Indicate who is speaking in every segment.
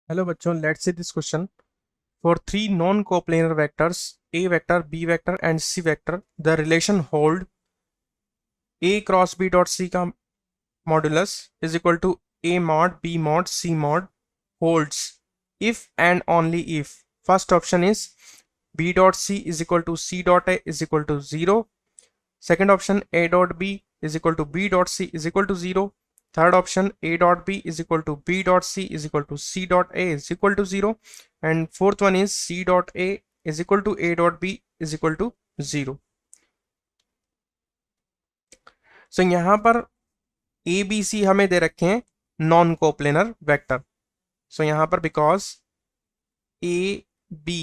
Speaker 1: Hello bachchon, let's see this question. For three non-coplanar vectors a vector, b vector and c vector, the relation hold a cross b dot c का modulus is equal to a mod b mod c mod holds if and only if first option is b dot c is equal to c dot a is equal to 0. Second option a dot b is equal to b dot c is equal to 0. Third option a dot b is equal to b dot c is equal to c dot a is equal to 0. And fourth one is c dot a is equal to a dot b is equal to 0. So यहाँ पर ए B सी हमें दे रखे हैं non coplanar vector. So यहाँ पर because A B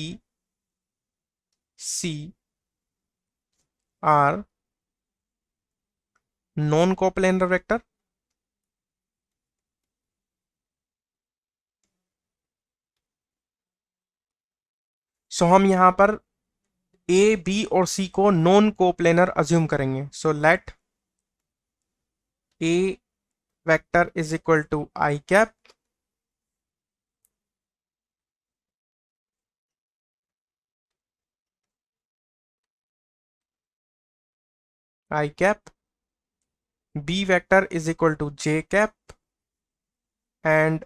Speaker 1: C are non coplanar vector, so हम यहाँ पर ए बी और सी को नॉन कोप्लेनर अज्यूम करेंगे. So let A vector is equal to I cap, I cap, B vector is equal to J cap and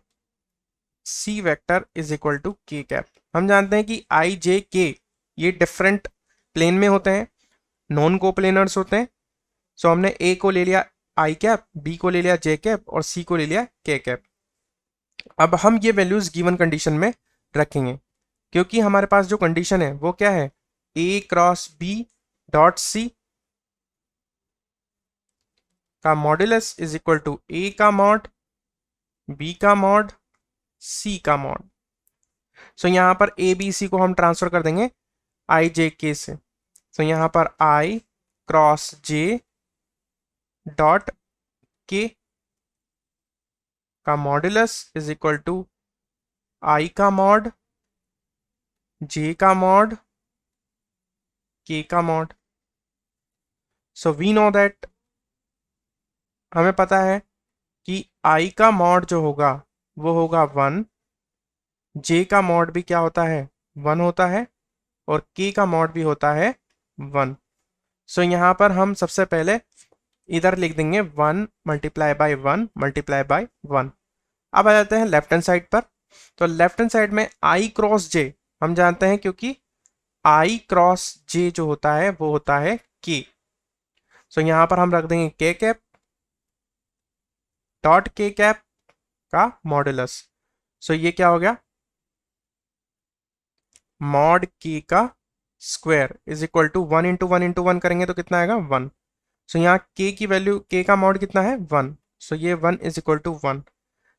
Speaker 1: C vector is equal to K cap. हम जानते हैं कि आई जे के ये different plane में होते हैं, नॉन कोप्लेनर्स होते हैं. सो हमने ए को ले लिया आई कैप, बी को ले लिया जे कैप और सी को ले लिया के कैप. अब हम ये वैल्यूज गिवन कंडीशन में रखेंगे क्योंकि हमारे पास जो कंडीशन है वो क्या है, ए क्रॉस बी डॉट सी का मॉड्यूलस इज इक्वल टू ए का मॉड, बी का मॉड, सी का मॉड. सो यहाँ पर ए बी सी को हम ट्रांसफर कर देंगे आई जे के से. सो यहाँ पर आई क्रॉस जे डॉट के का modulus is equal to I का मॉड, जे का मॉड, के का mod. So we know that, हमें पता है कि आई का मॉड जो होगा वो होगा 1, जे का मॉड भी क्या होता है 1 होता है और के का मॉड भी होता है 1. सो यहाँ पर हम सबसे पहले इधर लिख देंगे 1 मल्टीप्लाई बाई 1 मल्टीप्लाई बाई 1. अब आ जाते हैं लेफ्ट हैंड साइड पर. तो लेफ्ट हैंड साइड में आई क्रॉस जे हम जानते हैं क्योंकि आई क्रॉस जे जो होता है वो होता है के. सो यहाँ पर हम रख देंगे K cap dot K cap का मॉड्यूलस. सो ये क्या हो गया, मॉड के का square is equal to 1 into 1 into 1 करेंगे तो कितना आएगा 1. सो यहाँ के की वैल्यू, के का मॉड कितना है 1. सो ये 1 इज इक्वल टू 1.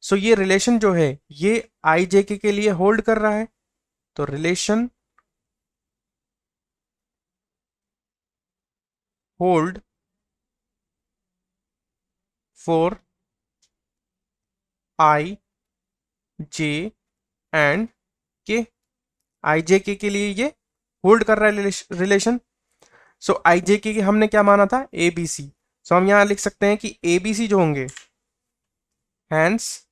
Speaker 1: सो ये रिलेशन जो है ये आई जे के लिए होल्ड कर रहा है. तो relation hold for I J and के. आई जे के लिए ये होल्ड कर रहा है रिलेशन. सो आई जे के हमने क्या माना था ए बी सी. सो हम यहां लिख सकते हैं कि ए बी सी जो होंगे, hence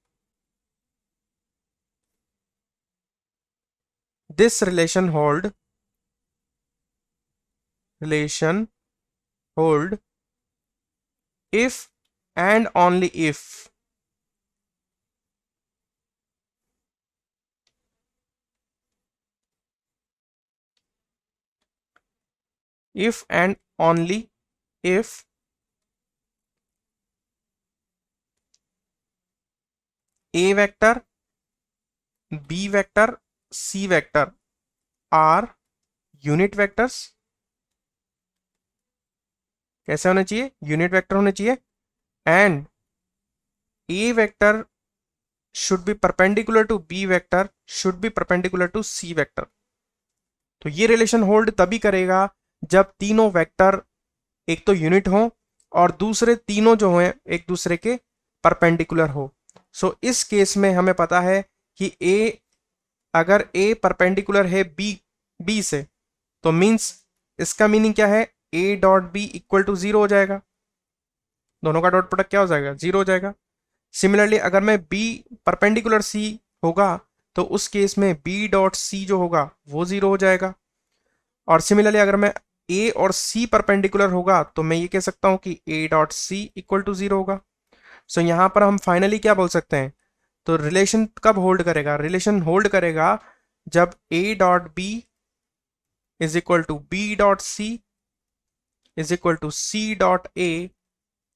Speaker 1: this relation hold if and only if and only if a vector, b vector, c vector are unit vectors. कैसे होने चाहिए, यूनिट वेक्टर होने चाहिए. And A vector should be perpendicular to B vector, should be perpendicular to C vector. तो ये relation hold तभी करेगा जब तीनों वेक्टर एक तो यूनिट हो और दूसरे तीनों जो हैं एक दूसरे के परपेंडिकुलर हो. सो इस केस में हमें पता है कि ए, अगर ए परपेंडिकुलर है बी से तो मीन्स इसका मीनिंग क्या है, A dot B equal to 0 हो जाएगा. दोनों का डॉट प्रोडक्ट क्या हो जाएगा 0 हो जाएगा. सिमिलरली अगर मैं बी परपेंडिकुलर सी होगा तो उस केस में बी डॉट सी जो होगा वो जीरो हो जाएगा। और सिमिलरली अगर मैं ए और सी परपेंडिकुलर होगा तो मैं ये कह सकता हूं कि A dot C equal to zero होगा। सो यहां पर हम फाइनली क्या बोल सकते हैं, तो रिलेशन कब होल्ड करेगा, रिलेशन होल्ड करेगा जब A dot B is equal to B dot C is equal to C dot A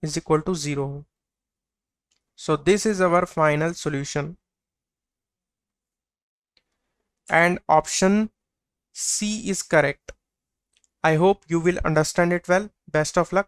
Speaker 1: is equal to zero हो। So this is our final solution and option C is correct. I hope you will understand it well. Best of luck.